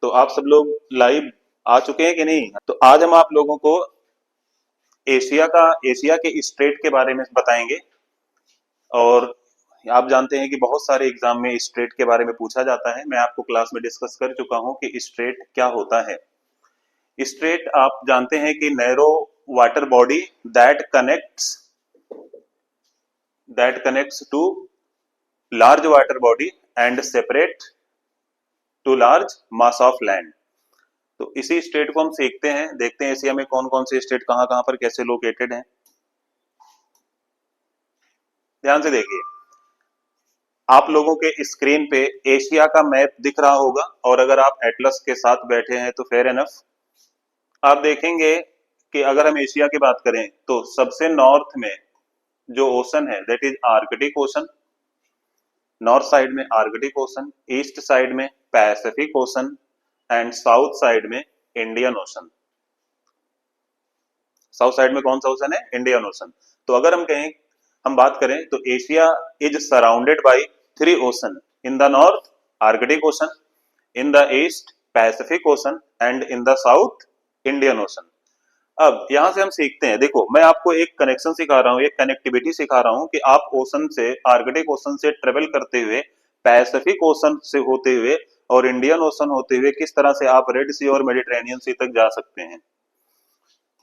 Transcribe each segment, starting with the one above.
तो आप सब लोग लाइव आ चुके हैं कि नहीं? तो आज हम आप लोगों को एशिया के स्टेट के बारे में बताएंगे। और आप जानते हैं कि बहुत सारे एग्जाम में स्टेट के बारे में पूछा जाता है। मैं आपको क्लास में डिस्कस कर चुका हूं कि स्टेट क्या होता है। स्टेट आप जानते हैं कि narrow water body that connects to large water body and separate to large mass of land. तो इसी स्टेट को हम सीखते हैं, देखते हैं एशिया में कौन कौन से स्टेट कहां कहां पर कैसे लोकेटेड हैं। ध्यान से देखिए, आप लोगों के स्क्रीन पे एशिया का मैप दिख रहा होगा, और अगर आप एटलस के साथ बैठे हैं तो फेयर एनफ। आप देखेंगे कि अगर हम एशिया की बात करें तो सबसे नॉर्थ में जो ओशन है that is Arctic ocean. North side में आर्कटिक ओशन, ईस्ट साइड में Pacific ocean and south side में इंडियन ओशन। साउथ साइड में कौन सा ओशन है? Indian ocean. तो अगर हम बात करें तो Asia is surrounded by 3 ocean. In the north Arctic ocean, in the east Pacific ocean and in the south Indian ocean. अब यहां से हम सीखते हैं, देखो मैं आपको एक कनेक्शन सिखा रहा हूं, एक कनेक्टिविटी सिखा रहा हूं कि आप ओशन से, आर्कटिक ओशन से ट्रेवल करते हुए, पैसिफिक ओशन से होते हुए और इंडियन ओशन होते हुए किस तरह से आप रेड सी और मेडिटेरेनियन सी तक जा सकते हैं।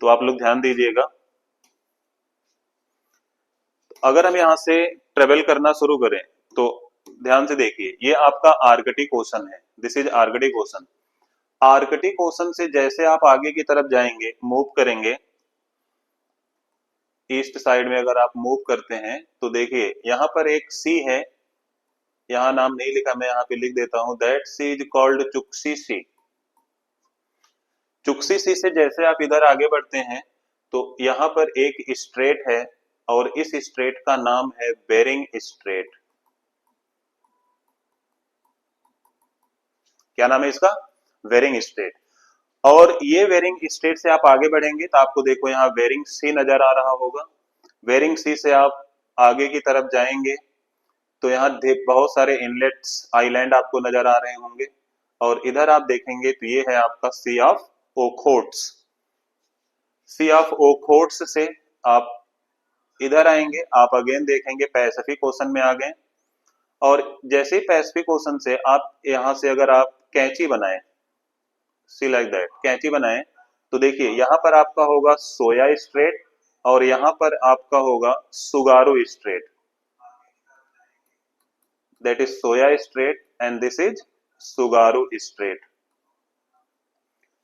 तो आप लोग ध्यान दीजिएगा। अगर हम यहां से ट्रेवल करना शुरू करें तो ध्यान से देखिए, ये आपका आर्कटिक ओशन है। This is Arctic ocean. Arctic ocean से जैसे आप आगे की तरफ जाएंगे, मूव करेंगे, ईस्ट साइड में अगर आप मूव करते हैं तो देखिए यहां पर एक सी है। यहां नाम नहीं लिखा, मैं यहां पे लिख देता हूं, दैट सी इज कॉल्ड चुक्सी सी। चुक्सी सी से जैसे आप इधर आगे बढ़ते हैं तो यहां पर एक स्ट्रेट है, और इस स्ट्रेट का नाम है बेरिंग स्ट्रेट। क्या नाम है इसका? Bering strait. और ये बेरिंग स्ट्रेट से आप आगे बढ़ेंगे तो आपको देखो यहाँ बेरिंग सी नजर आ रहा होगा। बेरिंग सी से आप आगे की तरफ जाएंगे तो यहाँ बहुत सारे इनलेट्स, आइलैंड आपको नजर आ रहे होंगे। और इधर आप देखेंगे तो ये है आपका सी ऑफ ओखोट्स। सी ऑफ ओखोट्स से आप इधर आएंगे, आप अगेन देखेंगे पैसिफिक ओशन में आ गए। और जैसे ही पैसिफिक ओशन से आप यहां से अगर आप कैंची बनाएं, सी लाइक दैट, कैंची बनाएं, तो देखिए यहां पर आपका होगा सोया स्ट्रेट और यहां पर आपका होगा Tsugaru strait. That is Soya strait and this is Tsugaru strait.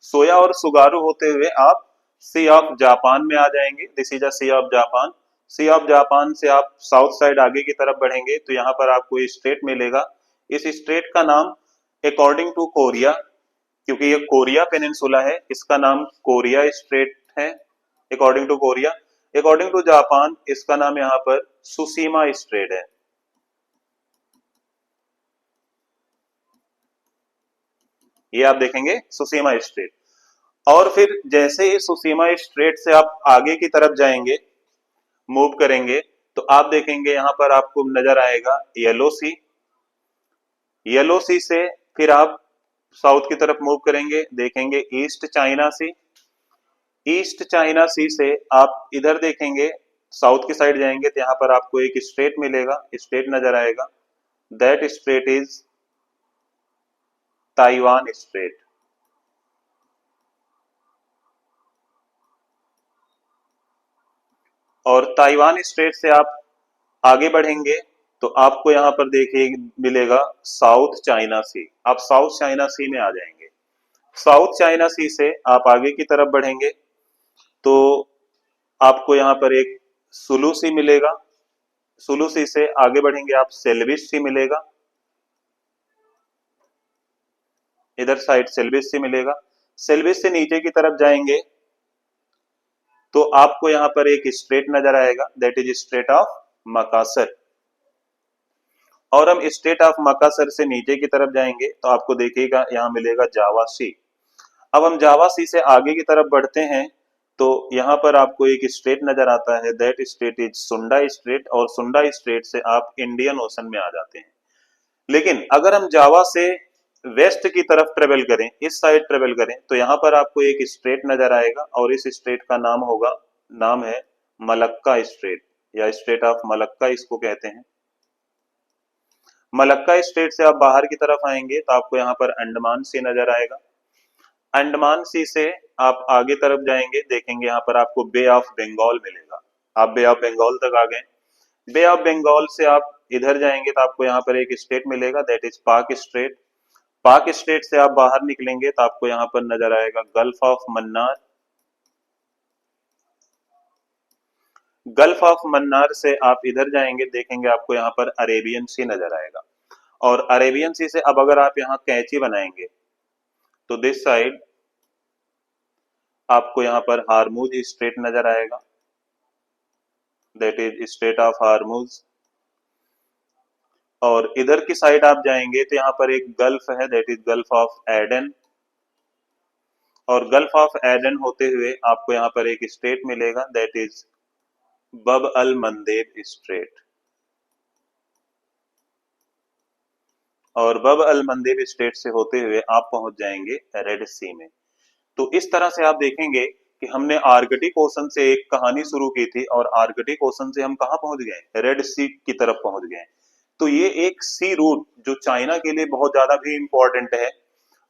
Soya और सुगारो होते हुए आप सी ऑफ जापान में आ जाएंगे। This is a sea of Japan. Sea of Japan से आप साउथ साइड आगे की तरफ बढ़ेंगे तो यहाँ पर आपको स्ट्रेट मिलेगा। इस स्ट्रेट का नाम अकॉर्डिंग टू कोरिया, क्योंकि ये कोरिया पेनिनसुला है, इसका नाम कोरिया स्ट्रेट है according to Korea. According to Japan इसका नाम यहाँ पर सुसीमा स्ट्रेट है। ये आप देखेंगे सुसीमा स्ट्रेट। और फिर जैसे ही सुसीमा स्ट्रेट से आप आगे की तरफ जाएंगे, मूव करेंगे, तो आप देखेंगे यहां पर आपको नजर आएगा येलो सी। येलो सी से फिर आप साउथ की तरफ मूव करेंगे, देखेंगे ईस्ट चाइना सी। ईस्ट चाइना सी से आप इधर देखेंगे, साउथ की साइड जाएंगे तो यहां पर आपको एक स्ट्रेट मिलेगा, स्ट्रेट नजर आएगा। That straight is Taiwan straight. और ताइवान स्ट्रेट से आप आगे बढ़ेंगे तो आपको यहां पर देखिए मिलेगा साउथ चाइना सी। आप साउथ चाइना सी में आ जाएंगे। साउथ चाइना सी से आप आगे की तरफ बढ़ेंगे तो आपको यहां पर एक सुलू सी मिलेगा। सुलू सी से आगे बढ़ेंगे आप सेल्विस सी मिलेगा, इधर साइड सेल्विस सी मिलेगा। सेल्विस से नीचे की तरफ जाएंगे तो आपको यहां पर एक स्ट्रेट नजर आएगा, that is straight of Makassar. और हम स्टेट ऑफ मकासर से नीचे की तरफ जाएंगे तो आपको देखिएगा यहां मिलेगा जावा सी। अब हम जावा सी से आगे की तरफ बढ़ते हैं तो यहां पर आपको एक स्टेट नजर आता है, दैट स्टेट इज सुंडा स्टेट। और सुंडा स्टेट से आप इंडियन ओशन में आ जाते हैं। लेकिन अगर हम जावा से वेस्ट की तरफ ट्रेवल करें, इस साइड ट्रेवल करें, तो यहाँ पर आपको एक स्ट्रेट नजर आएगा और इस स्ट्रेट का नाम होगा, नाम है मलक्का स्ट्रेट या स्ट्रेट ऑफ मलक्का इसको कहते हैं। मलक्का स्ट्रेट से आप बाहर की तरफ आएंगे तो आपको यहाँ पर अंडमान सी नजर आएगा। अंडमान सी से आप आगे तरफ जाएंगे, देखेंगे यहाँ पर आपको बे ऑफ बंगाल मिलेगा। आप बे ऑफ बंगाल तक आ गए। बे ऑफ बंगाल से आप इधर जाएंगे तो आपको यहाँ पर एक स्टेट मिलेगा, दैट इज पाक स्ट्रेट। पाक स्टेट से आप बाहर निकलेंगे तो आपको यहाँ पर नजर आएगा gulf of Mannar. Gulf of Mannar से आप इधर जाएंगे, देखेंगे आपको यहाँ पर अरेबियन सी नजर आएगा। और अरेबियन सी से अब अगर आप यहाँ कैंची बनाएंगे तो दिस साइड आपको यहाँ पर हारमूज स्ट्रेट नजर आएगा, that is straight of Hormuz. और इधर की साइड आप जाएंगे तो यहाँ पर एक गल्फ है, that is gulf of Aden. और गल्फ ऑफ एडन होते हुए आपको यहाँ पर एक स्ट्रेट मिलेगा, दैट इज बब अल मंदेब स्ट्रेट। और बब अल मंदेब स्ट्रेट से होते हुए आप पहुंच जाएंगे रेड सी में। तो इस तरह से आप देखेंगे कि हमने आर्कटिक ओशन से एक कहानी शुरू की थी और आर्कटिक ओशन से हम कहाँ पहुंच गए, रेड सी की तरफ पहुंच गए। तो ये एक सी रूट जो चाइना के लिए बहुत ज्यादा भी इंपॉर्टेंट है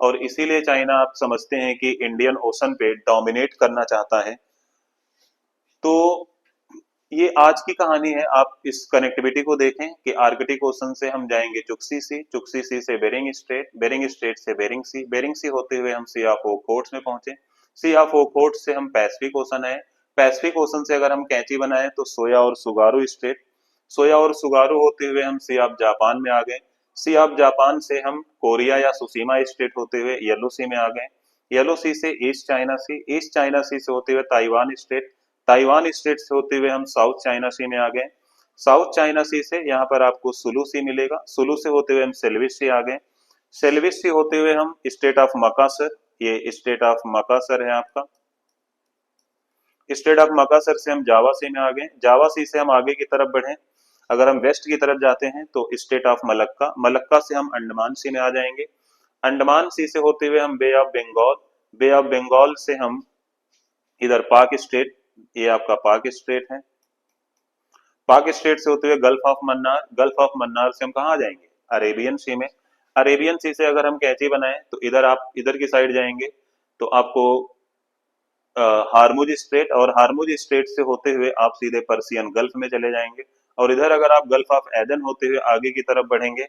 और इसीलिए चाइना आप समझते हैं कि इंडियन ओशन पे डोमिनेट करना चाहता है। तो ये आज की कहानी है। आप इस कनेक्टिविटी को देखें कि आर्कटिक ओशन से हम जाएंगे चुक्सी सी, चुक्सी सी से बेरिंग स्ट्रेट, बेरिंग स्ट्रेट से बेरिंग सी, बेरिंग सी होते हुए हम सी ऑफ ओखोट्स में पहुंचे, सी ऑफ ओखोट्स से हम पैसिफिक ओशन आए, पैसिफिक ओशन से अगर हम कैंची बनाए तो सोया और सुगारू स्ट्रेट, सोया और सुगारू होते हुए हम सी ऑफ जापान में आ गए, सी ऑफ जापान से हम कोरिया या सुसीमा स्ट्रेट होते हुए येलो सी में आ गए, येलो सी से ईस्ट चाइना सी, ईस्ट चाइना सी से होते हुए ताइवान स्ट्रेट, ताइवान स्ट्रेट से होते हुए हम साउथ चाइना सी में आ गए, साउथ चाइना सी से यहाँ पर आपको सुलू सी मिलेगा, सुलू से होते हुए हम सेल्विस सी आ गए, सेल्विस सी होते हुए हम स्टेट ऑफ मकासर, ये स्टेट ऑफ मकासर है आपका, स्टेट ऑफ मकासर से हम जावा सी में आ गए, जावा सी से हम आगे की तरफ बढ़े, अगर हम वेस्ट की तरफ जाते हैं तो स्टेट ऑफ मलक्का, मलक्का से हम अंडमान सी में आ जाएंगे, अंडमान सी से होते हुए हम Bay of Bengal, Bay of Bengal से हम इधर पाक स्टेट, ये आपका पाक स्टेट है, पाक स्टेट से होते हुए gulf of Mannar, gulf of Mannar से हम कहाँ आ जाएंगे, अरेबियन सी में, अरेबियन सी से अगर हम कैंची बनाएं तो इधर आप इधर की साइड जाएंगे तो आपको हारमुज स्ट्रेट, और हारमुज स्ट्रेट से होते हुए आप सीधे पर्सियन गल्फ में चले जाएंगे। और इधर अगर आप गल्फ ऑफ एडन होते हुए आगे की तरफ बढ़ेंगे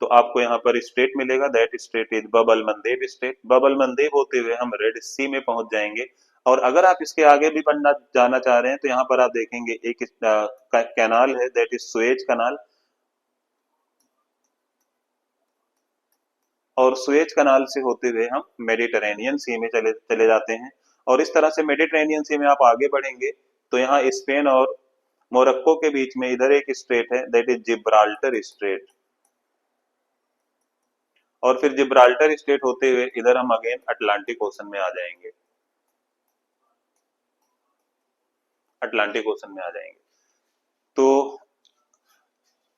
तो आपको यहाँ पर स्टेट मिलेगा, that strait is Bab el Mandeb strait, Bab el Mandeb होते हुए हम रेड सी में पहुंच जाएंगे। और अगर आप इसके आगे भी बढ़ना जाना चाह रहे हैं तो यहाँ पर आप देखेंगे एक कैनाल है, दैट इज सुएज कनाल, और सुएज कनाल से होते हुए हम मेडिटेरेनियन सी में चले चले जाते हैं। और इस तरह से मेडिटेरेनियन सी में आप आगे बढ़ेंगे तो यहाँ स्पेन और मोरक्को के बीच में इधर एक स्ट्रेट है, दैट इज जिब्राल्टर स्ट्रेट, और फिर जिब्राल्टर स्टेट होते हुए इधर हम अगेन अटलांटिक ओशन में आ जाएंगे, अटलांटिक ओशन में आ जाएंगे। तो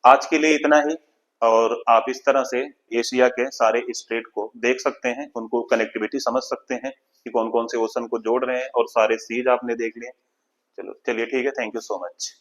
आज के लिए इतना ही, और आप इस तरह से एशिया के सारे स्टेट को देख सकते हैं, उनको कनेक्टिविटी समझ सकते हैं कि कौन कौन से ओशन को जोड़ रहे हैं, और सारे सीज आपने देख लिए। चलो चलिए ठीक है, थैंक यू सो मच।